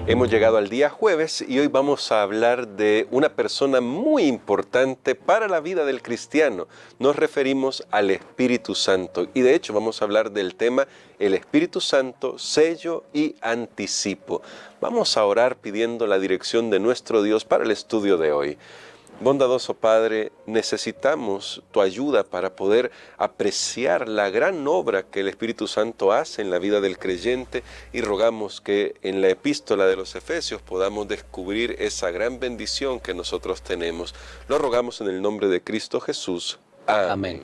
Hemos llegado al día jueves y hoy vamos a hablar de una persona muy importante para la vida del cristiano. Nos referimos al Espíritu Santo y de hecho vamos a hablar del tema el Espíritu Santo, sello y anticipo. Vamos a orar pidiendo la dirección de nuestro Dios para el estudio de hoy. Bondadoso Padre, necesitamos tu ayuda para poder apreciar la gran obra que el Espíritu Santo hace en la vida del creyente y rogamos que en la epístola de los Efesios podamos descubrir esa gran bendición que nosotros tenemos. Lo rogamos en el nombre de Cristo Jesús. Amén. Amén.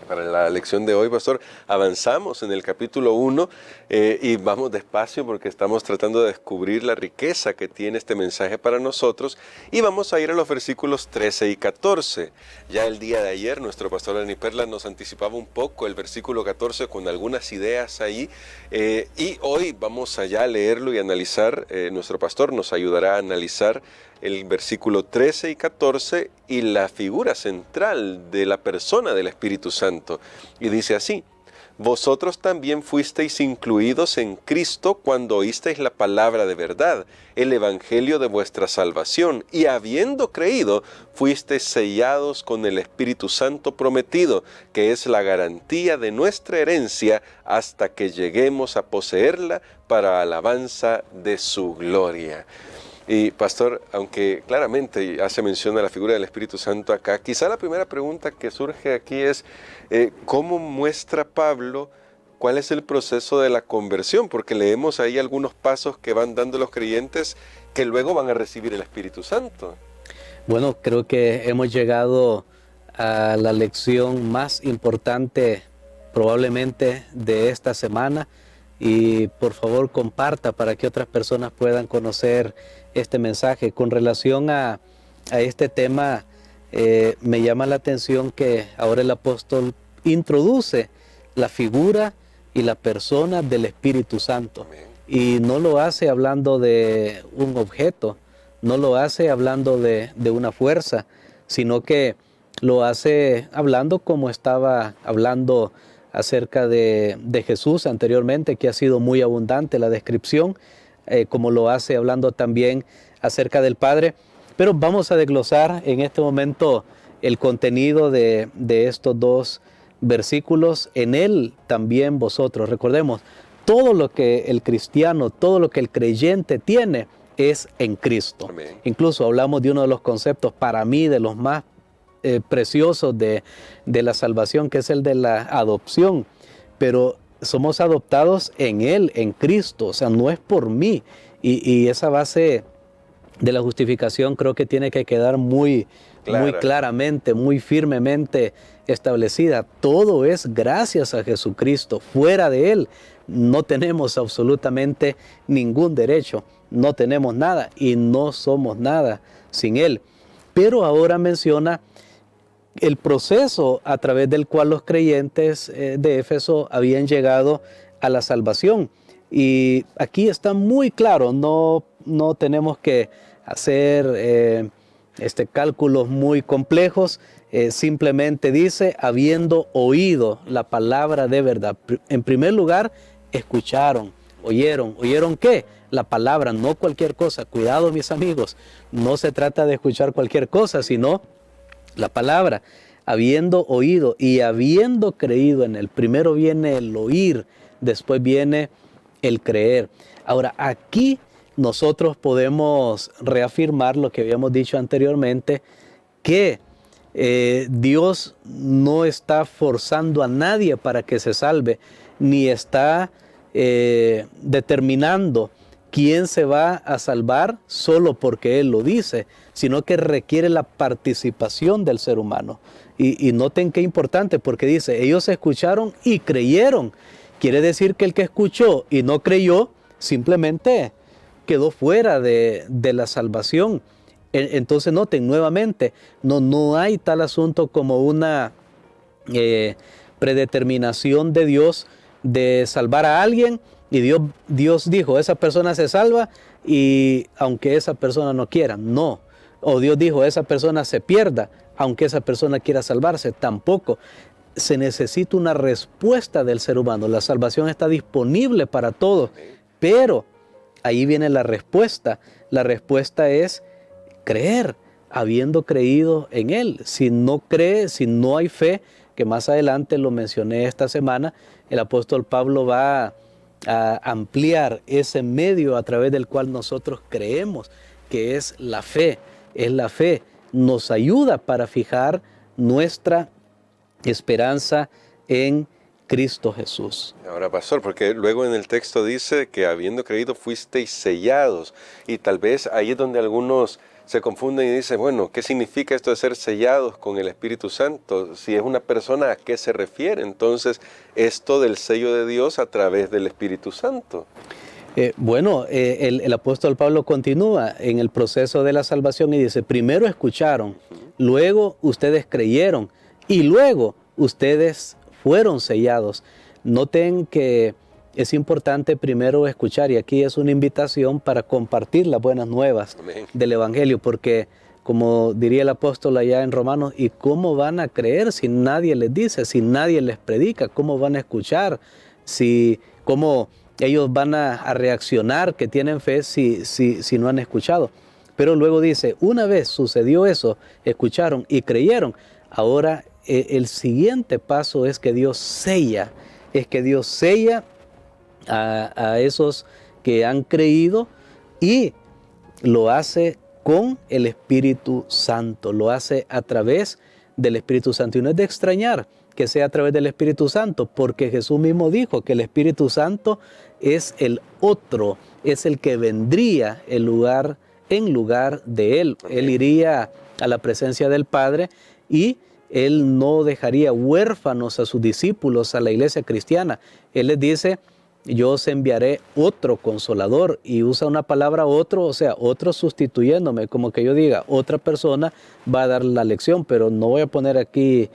Para la lección de hoy, pastor, avanzamos en el capítulo 1 y vamos despacio porque estamos tratando de descubrir la riqueza que tiene este mensaje para nosotros y vamos a ir a los versículos 13 y 14. Ya el día de ayer nuestro pastor Dani Perla nos anticipaba un poco el versículo 14 con algunas ideas ahí y hoy vamos allá a leerlo y analizar. Nuestro pastor nos ayudará a analizar el versículo 13 y 14 y la figura central de la persona del Espíritu Santo. Y dice así: vosotros también fuisteis incluidos en Cristo cuando oísteis la palabra de verdad, el evangelio de vuestra salvación, y habiendo creído, fuisteis sellados con el Espíritu Santo prometido, que es la garantía de nuestra herencia hasta que lleguemos a poseerla para alabanza de su gloria. Y pastor, aunque claramente hace mención a la figura del Espíritu Santo acá, quizá la primera pregunta que surge aquí es ¿cómo muestra Pablo cuál es el proceso de la conversión? Porque leemos ahí algunos pasos que van dando los creyentes que luego van a recibir el Espíritu Santo. Bueno, creo que hemos llegado a la lección más importante probablemente de esta semana. Y por favor comparta para que otras personas puedan conocer este mensaje. Con relación a este tema, me llama la atención que ahora el apóstol introduce la figura y la persona del Espíritu Santo. Y no lo hace hablando de un objeto, no lo hace hablando de una fuerza, sino que lo hace hablando como estaba hablando acerca de Jesús anteriormente, que ha sido muy abundante la descripción, como lo hace hablando también acerca del Padre. Pero vamos a desglosar en este momento el contenido de estos dos versículos. En él también vosotros, recordemos, todo lo que el cristiano, todo lo que el creyente tiene es en Cristo. Amén. Incluso hablamos de uno de los conceptos para mí de los más preciosos de la salvación, que es el de la adopción, pero somos adoptados en Él, en Cristo, o sea, no es por mí, y esa base de la justificación creo que tiene que quedar muy claramente, muy firmemente establecida. Todo es gracias a Jesucristo. Fuera de Él no tenemos absolutamente ningún derecho, no tenemos nada y no somos nada sin Él. Pero ahora menciona el proceso a través del cual los creyentes de Éfeso habían llegado a la salvación. Y aquí está muy claro, no tenemos que hacer cálculos muy complejos, simplemente dice, habiendo oído la palabra de verdad. En primer lugar, escucharon, oyeron. ¿Oyeron qué? La palabra, no cualquier cosa. Cuidado, mis amigos, no se trata de escuchar cualquier cosa, sino la palabra, habiendo oído y habiendo creído en él. Primero viene el oír, después viene el creer. Ahora, aquí nosotros podemos reafirmar lo que habíamos dicho anteriormente, que Dios no está forzando a nadie para que se salve, ni está determinando quién se va a salvar solo porque Él lo dice, sino que requiere la participación del ser humano. Y noten qué importante, porque dice, ellos escucharon y creyeron. Quiere decir que el que escuchó y no creyó, simplemente quedó fuera de la salvación. Entonces noten nuevamente, no hay tal asunto como una predeterminación de Dios de salvar a alguien. Y Dios dijo, esa persona se salva y aunque esa persona no quiera, no. O Dios dijo, esa persona se pierda, aunque esa persona quiera salvarse, tampoco. Se necesita una respuesta del ser humano. La salvación está disponible para todos, pero ahí viene la respuesta. La respuesta es creer, habiendo creído en Él. Si no cree, si no hay fe, que más adelante lo mencioné esta semana, el apóstol Pablo va a ampliar ese medio a través del cual nosotros creemos, que es la fe. Es la fe. Nos ayuda para fijar nuestra esperanza en Cristo Jesús. Ahora, pastor, porque luego en el texto dice que habiendo creído fuisteis sellados, y tal vez ahí es donde algunos se confunden y dicen, bueno, ¿qué significa esto de ser sellados con el Espíritu Santo? Si es una persona, ¿a qué se refiere? Entonces, esto del sello de Dios a través del Espíritu Santo. El apóstol Pablo continúa en el proceso de la salvación y dice, primero escucharon, luego ustedes creyeron y luego ustedes fueron sellados. Noten que es importante primero escuchar, y aquí es una invitación para compartir las buenas nuevas del Evangelio, porque como diría el apóstol allá en Romanos, ¿y cómo van a creer si nadie les dice, si nadie les predica? ¿Cómo van a escuchar? ¿Cómo ellos van a reaccionar que tienen fe si no han escuchado? Pero luego dice, una vez sucedió eso, escucharon y creyeron, ahora el siguiente paso es que Dios sella, a esos que han creído, y lo hace con el Espíritu Santo, lo hace a través del Espíritu Santo. Y no es de extrañar que sea a través del Espíritu Santo, porque Jesús mismo dijo que el Espíritu Santo es el otro, es el que vendría en lugar de Él. Él iría a la presencia del Padre y Él no dejaría huérfanos a sus discípulos, a la iglesia cristiana. Él les dice, yo os enviaré otro consolador, y usa una palabra otro, o sea, otro sustituyéndome, como que yo diga, otra persona va a dar la lección, pero no voy a poner aquí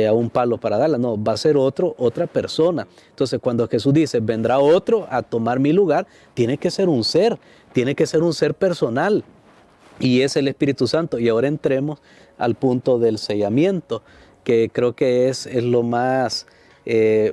a un palo para darla, no, va a ser otra persona. Entonces, cuando Jesús dice, vendrá otro a tomar mi lugar, tiene que ser un ser personal, y es el Espíritu Santo. Y ahora entremos al punto del sellamiento, que creo que es lo más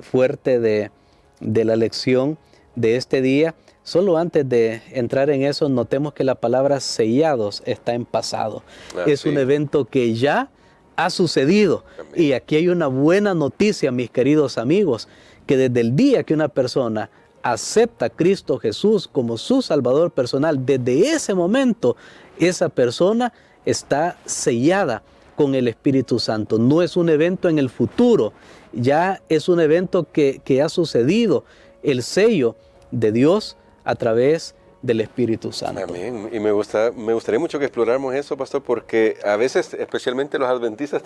fuerte de la lección de este día. Solo antes de entrar en eso, notemos que la palabra sellados está en pasado. Es un evento que ya ha sucedido. También. Y aquí hay una buena noticia, mis queridos amigos, que desde el día que una persona acepta a Cristo Jesús como su Salvador personal, desde ese momento esa persona está sellada con el Espíritu Santo. No es un evento en el futuro, ya es un evento que ha sucedido, el sello de Dios a través del Espíritu Santo. Amén. Y me gustaría mucho que exploráramos eso, pastor, porque a veces, especialmente los adventistas,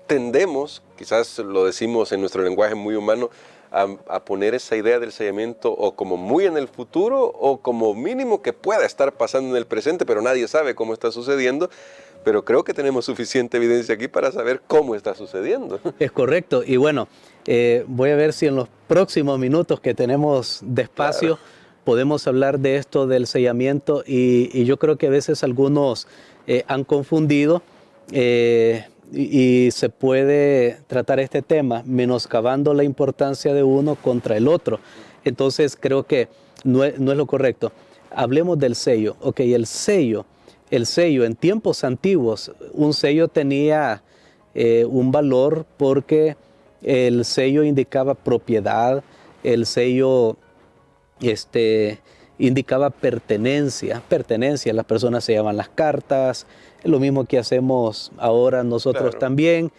tendemos, quizás lo decimos en nuestro lenguaje muy humano, a poner esa idea del sellamiento o como muy en el futuro o como mínimo que pueda estar pasando en el presente, pero nadie sabe cómo está sucediendo. Pero creo que tenemos suficiente evidencia aquí para saber cómo está sucediendo. Es correcto. Y bueno, voy a ver si en los próximos minutos que tenemos de espacio podemos hablar de esto del sellamiento. Y yo creo que a veces algunos han confundido y se puede tratar este tema menoscabando la importancia de uno contra el otro. Entonces creo que no es lo correcto. Hablemos del sello. Ok, el sello en tiempos antiguos, un sello tenía un valor porque el sello indicaba propiedad, el sello indicaba pertenencia, las personas se llaman las cartas, lo mismo que hacemos ahora nosotros también,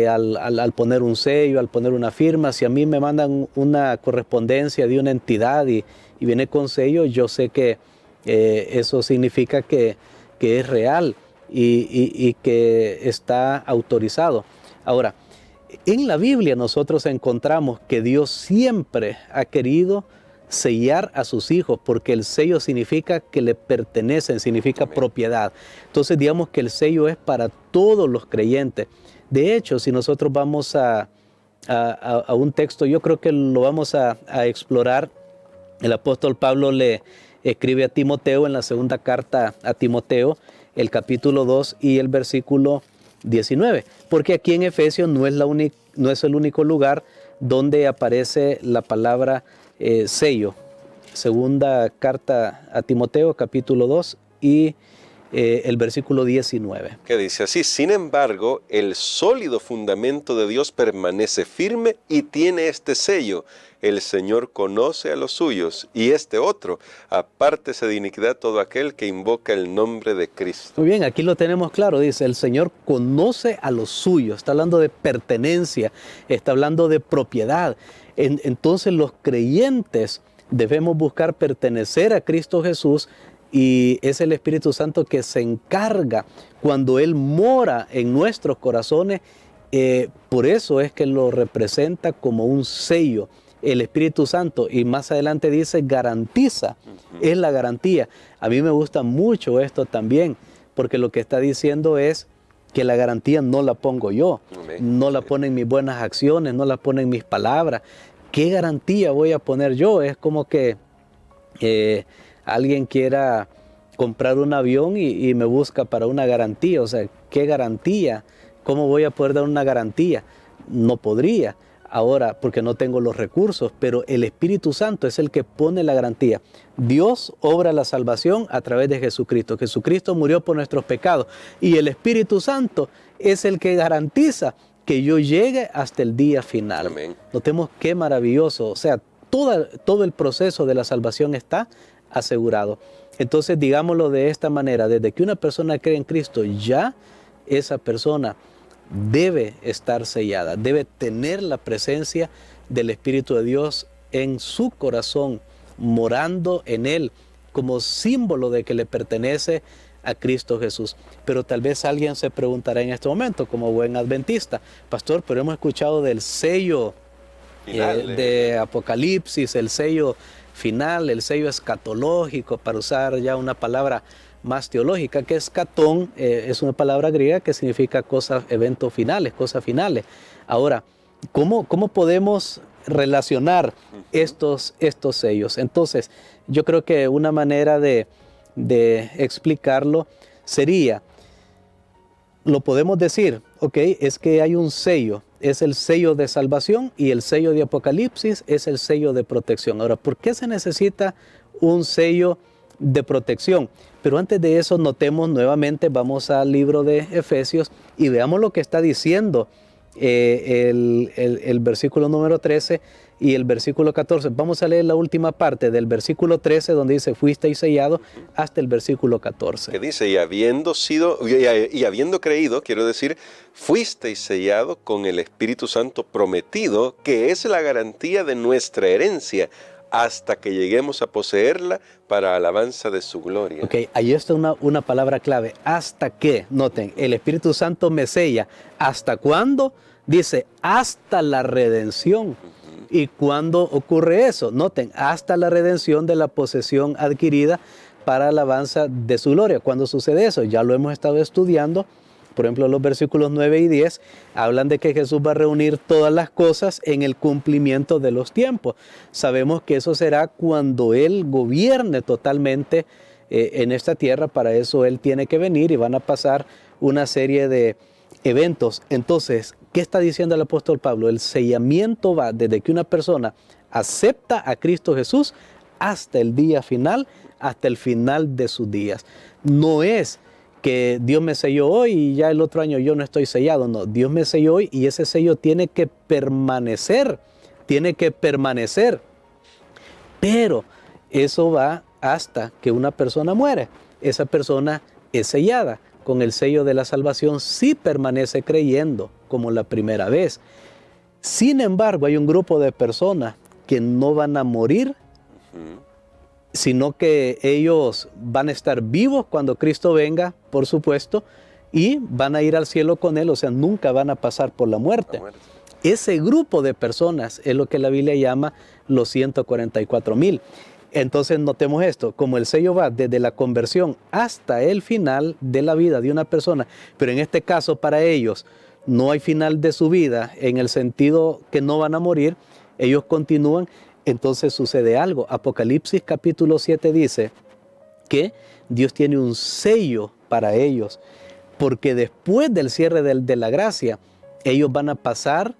al poner un sello, al poner una firma. Si a mí me mandan una correspondencia de una entidad y viene con sello, yo sé que eso significa que es real y que está autorizado. Ahora, en la Biblia nosotros encontramos que Dios siempre ha querido sellar a sus hijos, porque el sello significa que le pertenecen, significa propiedad. Entonces digamos que el sello es para todos los creyentes. De hecho, si nosotros vamos a un texto, yo creo que lo vamos a explorar. El apóstol Pablo le escribe a Timoteo en la segunda carta a Timoteo, el capítulo 2 y el versículo 19, porque aquí en Efesios no es el único lugar donde aparece la palabra sello. segunda carta a Timoteo, capítulo 2 y el versículo 19. Que dice así: sin embargo, el sólido fundamento de Dios permanece firme y tiene este sello: el Señor conoce a los suyos, y este otro: apártese de iniquidad todo aquel que invoca el nombre de Cristo. Muy bien, aquí lo tenemos claro, dice, el Señor conoce a los suyos, está hablando de pertenencia, está hablando de propiedad. Entonces los creyentes debemos buscar pertenecer a Cristo Jesús, y es el Espíritu Santo que se encarga cuando Él mora en nuestros corazones. Por eso es que lo representa como un sello, el Espíritu Santo, y más adelante dice garantiza, es la garantía. A mí me gusta mucho esto también, porque lo que está diciendo es que la garantía no la pongo yo, no la ponen mis buenas acciones, no la ponen mis palabras. ¿Qué garantía voy a poner yo? Es como que alguien quiera comprar un avión y me busca para una garantía. O sea, ¿qué garantía? ¿Cómo voy a poder dar una garantía? No podría ahora porque no tengo los recursos, pero el Espíritu Santo es el que pone la garantía. Dios obra la salvación a través de Jesucristo. Jesucristo murió por nuestros pecados y el Espíritu Santo es el que garantiza que yo llegue hasta el día final. Amén. Notemos qué maravilloso. O sea, todo el proceso de la salvación está asegurado. Entonces, digámoslo de esta manera: desde que una persona cree en Cristo, ya esa persona debe estar sellada, debe tener la presencia del Espíritu de Dios en su corazón, morando en él, como símbolo de que le pertenece a Cristo Jesús. Pero tal vez alguien se preguntará en este momento, como buen adventista: pastor, pero hemos escuchado del sello de Apocalipsis, el sello final, el sello escatológico, para usar ya una palabra más teológica, que escatón es una palabra griega que significa cosas, eventos finales, cosas finales. Ahora, ¿cómo podemos relacionar estos sellos? Entonces, yo creo que una manera de explicarlo sería, lo podemos decir, ok, es que hay un sello, es el sello de salvación, y el sello de Apocalipsis es el sello de protección. Ahora, ¿por qué se necesita un sello de protección? Pero antes de eso, notemos nuevamente, vamos al libro de Efesios y veamos lo que está diciendo el versículo número 13 y el versículo 14. Vamos a leer la última parte del versículo 13, donde dice fuisteis sellado, hasta el versículo 14. Que dice: y habiendo creído, quiero decir, fuisteis sellado con el Espíritu Santo prometido, que es la garantía de nuestra herencia, hasta que lleguemos a poseerla para alabanza de su gloria. Ok, ahí está una palabra clave: hasta que. Noten, el Espíritu Santo me sella. ¿Hasta cuándo? Dice, hasta la redención. ¿Y cuándo ocurre eso? Noten, hasta la redención de la posesión adquirida para alabanza de su gloria. ¿Cuándo sucede eso? Ya lo hemos estado estudiando. Por ejemplo, los versículos 9 y 10 hablan de que Jesús va a reunir todas las cosas en el cumplimiento de los tiempos. Sabemos que eso será cuando Él gobierne totalmente en esta tierra. Para eso Él tiene que venir y van a pasar una serie de eventos. Entonces, ¿qué está diciendo el apóstol Pablo? El sellamiento va desde que una persona acepta a Cristo Jesús hasta el día final, hasta el final de sus días. No es que Dios me selló hoy y ya el otro año yo no estoy sellado. No, Dios me selló hoy y ese sello tiene que permanecer, Pero eso va hasta que una persona muere. Esa persona es sellada con el sello de la salvación, si permanece creyendo como la primera vez. Sin embargo, hay un grupo de personas que no van a morir, sino que ellos van a estar vivos cuando Cristo venga, por supuesto, y van a ir al cielo con Él. O sea, nunca van a pasar por la muerte. Ese grupo de personas es lo que la Biblia llama los 144,000. Entonces notemos esto: como el sello va desde la conversión hasta el final de la vida de una persona, pero en este caso para ellos no hay final de su vida en el sentido que no van a morir, ellos continúan. Entonces sucede algo. Apocalipsis capítulo 7 dice que Dios tiene un sello para ellos, porque después del cierre de la gracia, ellos van a pasar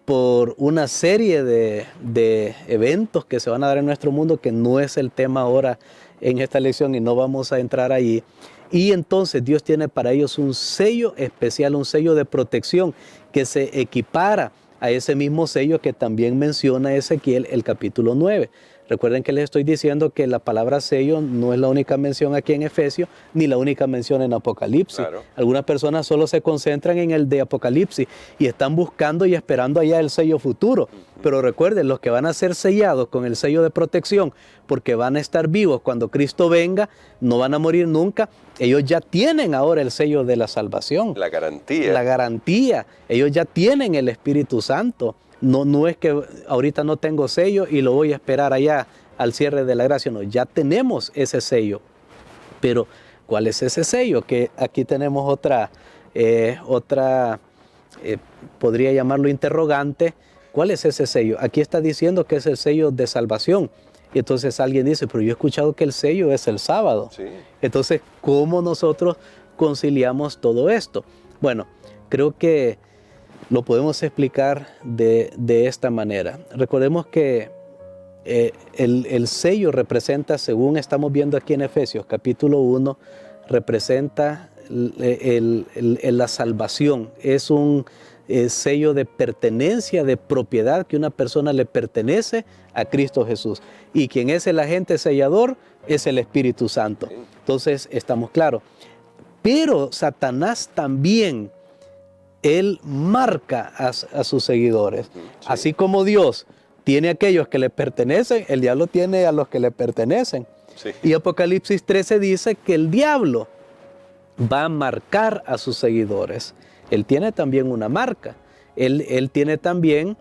por una serie de eventos que se van a dar en nuestro mundo, que no es el tema ahora en esta lección y no vamos a entrar ahí. Y entonces Dios tiene para ellos un sello especial, un sello de protección que se equipara a ese mismo sello que también menciona Ezequiel el capítulo 9. Recuerden que les estoy diciendo que la palabra sello no es la única mención aquí en Efesios, ni la única mención en Apocalipsis. Claro. Algunas personas solo se concentran en el de Apocalipsis y están buscando y esperando allá el sello futuro. Pero recuerden, los que van a ser sellados con el sello de protección, porque van a estar vivos cuando Cristo venga, no van a morir nunca, ellos ya tienen ahora el sello de la salvación. La garantía. La garantía. Ellos ya tienen el Espíritu Santo. No es que ahorita no tengo sello y lo voy a esperar allá al cierre de la gracia. No, ya tenemos ese sello. Pero, ¿cuál es ese sello? Que aquí tenemos otra, podría llamarlo interrogante. ¿Cuál es ese sello? Aquí está diciendo que es el sello de salvación. Y entonces alguien dice, pero yo he escuchado que el sello es el sábado. Sí. Entonces, ¿cómo nosotros conciliamos todo esto? Bueno, creo que lo podemos explicar de esta manera. Recordemos que el sello representa, según estamos viendo aquí en Efesios capítulo 1, representa la salvación. Es un sello de pertenencia, de propiedad, que una persona le pertenece a Cristo Jesús. Y quien es el agente sellador es el Espíritu Santo. Entonces, estamos claros. Pero Satanás también, él marca a sus seguidores. Sí. Así como Dios tiene a aquellos que le pertenecen, el diablo tiene a los que le pertenecen. Sí. Y Apocalipsis 13 dice que el diablo va a marcar a sus seguidores. Él tiene también una marca. Él tiene también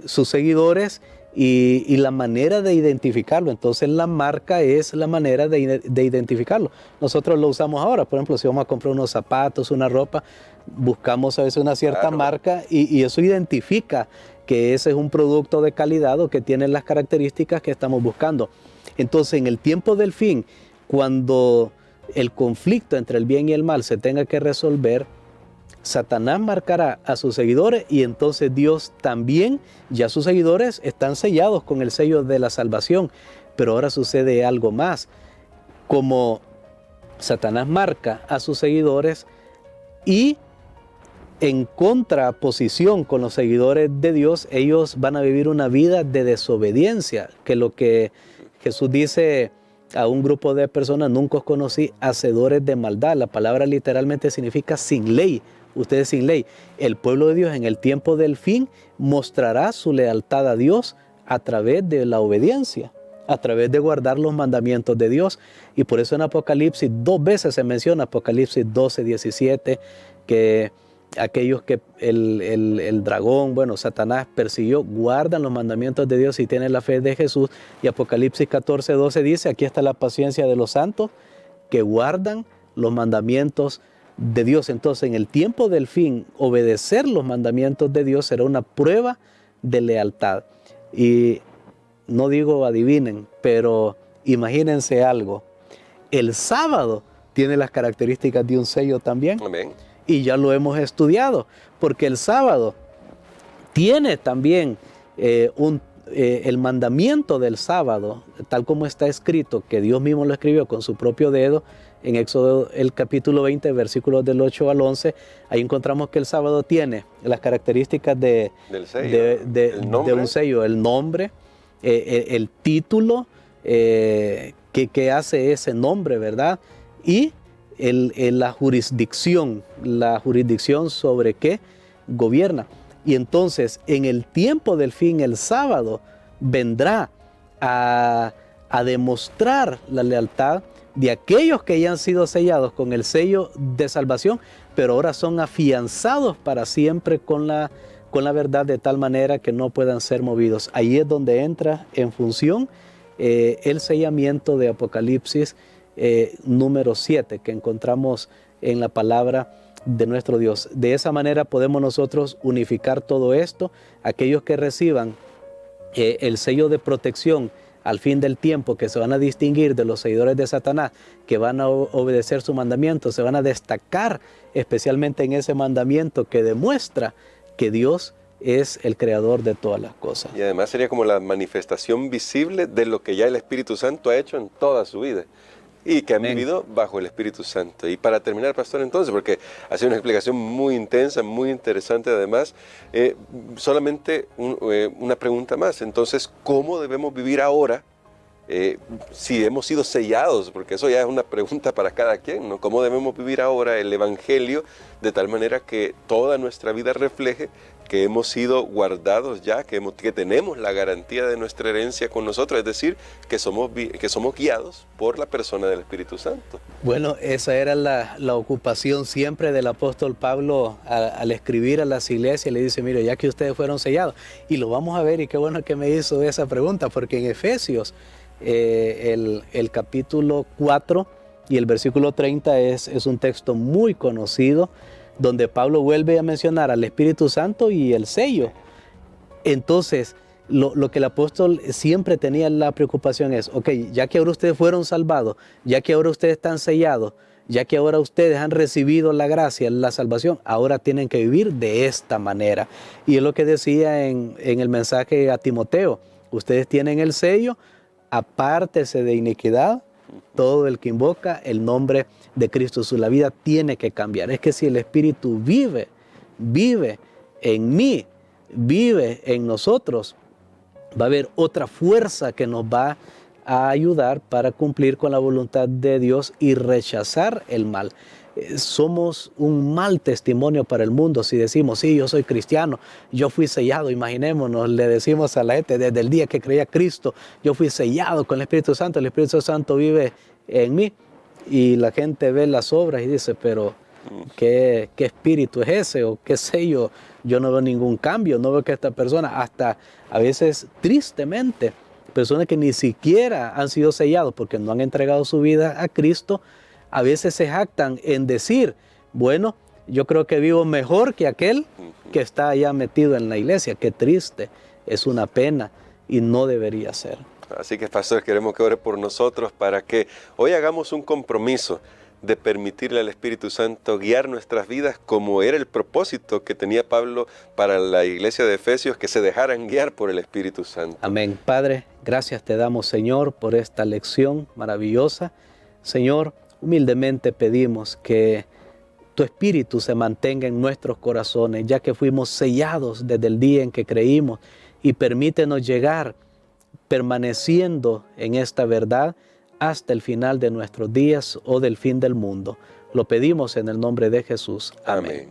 sus seguidores y la manera de identificarlo. Entonces la marca es la manera de identificarlo. Nosotros lo usamos ahora. Por ejemplo, si vamos a comprar unos zapatos, una ropa, buscamos a veces una cierta marca y eso identifica que ese es un producto de calidad o que tiene las características que estamos buscando. Entonces, en el tiempo del fin, cuando el conflicto entre el bien y el mal se tenga que resolver, Satanás marcará a sus seguidores y entonces Dios también, ya sus seguidores están sellados con el sello de la salvación. Pero ahora sucede algo más. Como Satanás marca a sus seguidores y en contraposición con los seguidores de Dios, ellos van a vivir una vida de desobediencia, que lo que Jesús dice a un grupo de personas, nunca os conocí, hacedores de maldad. La palabra literalmente significa sin ley. Ustedes sin ley. El pueblo de Dios en el tiempo del fin mostrará su lealtad a Dios a través de la obediencia, a través de guardar los mandamientos de Dios. Y por eso en Apocalipsis 2 veces se menciona, Apocalipsis 12, 17, que aquellos que el dragón, Satanás persiguió, guardan los mandamientos de Dios y tienen la fe de Jesús. Y Apocalipsis 14, 12 dice, aquí está la paciencia de los santos que guardan los mandamientos de Dios. Entonces, en el tiempo del fin, obedecer los mandamientos de Dios será una prueba de lealtad. Y no digo adivinen, pero imagínense algo. El sábado tiene las características de un sello también. Amén. Y ya lo hemos estudiado, porque el sábado tiene también el mandamiento del sábado, tal como está escrito, que Dios mismo lo escribió con su propio dedo, en Éxodo el capítulo 20, versículos del 8 al 11, ahí encontramos que el sábado tiene las características de un sello, el nombre, el título que hace ese nombre, ¿verdad? Y la jurisdicción sobre qué gobierna. Y entonces, en el tiempo del fin, el sábado vendrá a demostrar la lealtad de aquellos que ya han sido sellados con el sello de salvación, pero ahora son afianzados para siempre con la verdad, de tal manera que no puedan ser movidos. Ahí es donde entra en función el sellamiento de Apocalipsis número 7 que encontramos en la palabra de nuestro Dios. De esa manera podemos nosotros unificar todo esto. Aquellos que reciban el sello de protección al fin del tiempo, que se van a distinguir de los seguidores de Satanás, que van a obedecer su mandamiento, se van a destacar especialmente en ese mandamiento que demuestra que Dios es el creador de todas las cosas. Y además sería como la manifestación visible de lo que ya el Espíritu Santo ha hecho en toda su vida y que han vivido bajo el Espíritu Santo. Y para terminar, pastor, entonces, porque ha sido una explicación muy intensa, muy interesante además, solamente una pregunta más. Entonces, ¿cómo debemos vivir ahora si hemos sido sellados? Porque eso ya es una pregunta para cada quien, ¿no? ¿Cómo debemos vivir ahora el Evangelio de tal manera que toda nuestra vida refleje que hemos sido guardados ya, que tenemos la garantía de nuestra herencia con nosotros, es decir, que somos guiados por la persona del Espíritu Santo? Bueno, esa era la ocupación siempre del apóstol Pablo al escribir a las iglesias. Le dice, mire, ya que ustedes fueron sellados, y lo vamos a ver, y qué bueno que me hizo esa pregunta, porque en Efesios, el capítulo 4 y el versículo 30 es un texto muy conocido, donde Pablo vuelve a mencionar al Espíritu Santo y el sello. Entonces, lo que el apóstol siempre tenía la preocupación es, ok, ya que ahora ustedes fueron salvados, ya que ahora ustedes están sellados, ya que ahora ustedes han recibido la gracia, la salvación, ahora tienen que vivir de esta manera. Y es lo que decía en el mensaje a Timoteo, ustedes tienen el sello, apártese de iniquidad, todo el que invoca el nombre de Cristo. La vida tiene que cambiar. Es que si el Espíritu vive en mí, vive en nosotros, va a haber otra fuerza que nos va a ayudar para cumplir con la voluntad de Dios y rechazar el mal. Somos un mal testimonio para el mundo si decimos, sí, yo soy cristiano, yo fui sellado. Imaginémonos, le decimos a la gente desde el día que creía Cristo, yo fui sellado con el Espíritu Santo vive en mí. Y la gente ve las obras y dice, pero ¿qué espíritu es ese? ¿O qué sello? Yo no veo ningún cambio, no veo que esta persona, hasta a veces tristemente, personas que ni siquiera han sido sellados porque no han entregado su vida a Cristo, a veces se jactan en decir, bueno, yo creo que vivo mejor que aquel que está allá metido en la iglesia. Qué triste, es una pena y no debería ser. Así que, pastor, queremos que ore por nosotros para que hoy hagamos un compromiso de permitirle al Espíritu Santo guiar nuestras vidas como era el propósito que tenía Pablo para la iglesia de Efesios, que se dejaran guiar por el Espíritu Santo. Amén. Padre, gracias te damos, Señor, por esta lección maravillosa. Señor, humildemente pedimos que tu Espíritu se mantenga en nuestros corazones, ya que fuimos sellados desde el día en que creímos, y permítenos llegar permaneciendo en esta verdad hasta el final de nuestros días o del fin del mundo. Lo pedimos en el nombre de Jesús. Amén.